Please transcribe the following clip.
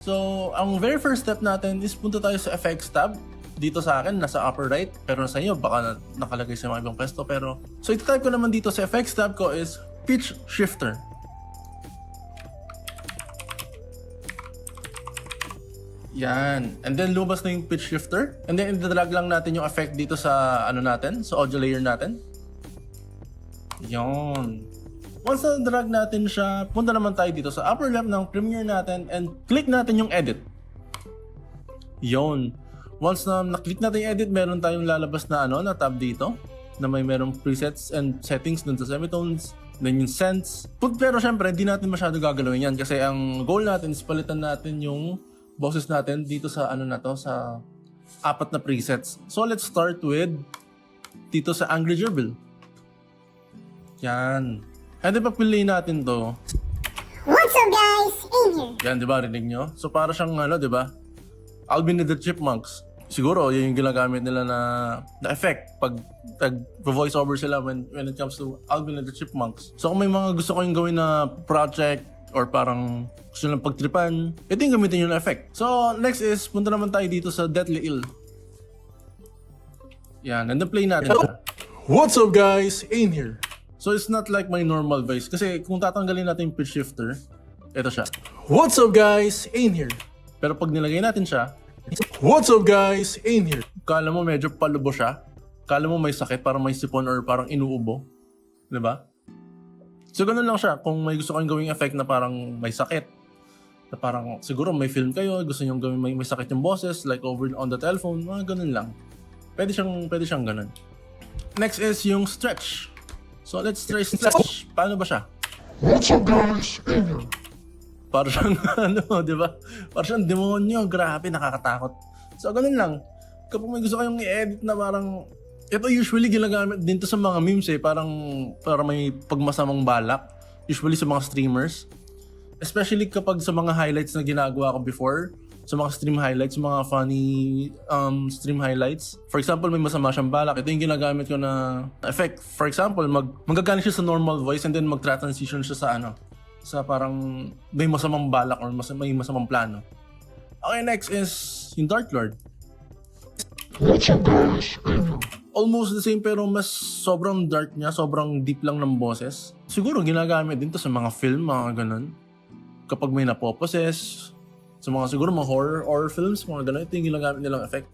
So, ang very first step natin is punta tayo sa effects tab. Dito sa akin, nasa upper right. Pero sa inyo, baka nakalagay sa mga ibang pwesto. Pero, so ito-type ko naman dito sa effects tab ko is pitch shifter. Yan. And then lumabas na yung pitch shifter. And then i-drag lang natin yung effect dito sa ano natin, sa audio layer natin. Yon. Once na-drag natin siya, punta naman tayo dito sa upper left ng Premiere natin and click natin yung edit. Yon. Once na na-click natin yung edit, meron tayong lalabas na na tab dito na merong presets and settings dun sa semitones, then yung scents. Pero syempre, hindi natin masyado gagalawin yan kasi ang goal natin is palitan natin yung boses natin dito sa sa 4 na presets. So let's start with dito sa Angry Gerbil. Yan. And then papiliin natin to. What's up guys? In here. Yan, di ba? Rinig nyo? So para siyang di ba? Alvin and the Chipmunks. Siguro, yun yung ginagamit nila na effect pag voice over sila when it comes to Alvin and the Chipmunks. So kung may mga gusto ko yung gawin na project or parang gusto lang pagtripan, ito yung gamitin yung effect. So next is, punta naman tayo dito sa Deathly Ill. Yan, and then play natin siya. What's up guys? Aim here. So it's not like my normal voice. Kasi kung tatanggalin natin yung pitch shifter, ito siya. What's up guys? Aim here. Pero pag nilagay natin siya, What's up guys? Aim here. kala mo medyo palubo siya. Kala mo may sakit, parang may sipon or parang inuubo. Diba? So ganun lang siya. Kung may gusto kayong gawing effect na parang may sakit, na parang siguro may film kayo, gusto nyo gawin may sakit yung boses, like over on the telephone, mga ganun lang. Pwede siyang ganun. Next is yung stretch. So let's try stretch. Paano ba siya? What's up guys? Aim here. Para siyang di ba? Para siyang demonyo, grabe, nakakatakot. So ganun lang. Kapag may gusto kayong i-edit na parang, ito usually ginagamit din to sa mga memes parang para may pagmasamang balak. Usually sa mga streamers. Especially kapag sa mga highlights na ginagawa ko before, sa mga stream highlights, mga funny stream highlights. For example, may masama siyang balak. Ito yung ginagamit ko na effect. For example, magagaling siya sa normal voice and then mag-transition siya sa parang may masamang balak or may masamang plano. Okay, next is yung Dark Lord. What's up guys? Aim here. Almost the same pero mas sobrang dark niya, sobrang deep lang ng boses. Siguro ginagamit din to sa mga film, mga ganun. Kapag may napopossess, sa mga siguro mga horror films, mga ganun, ito yung ginagamit nilang effect.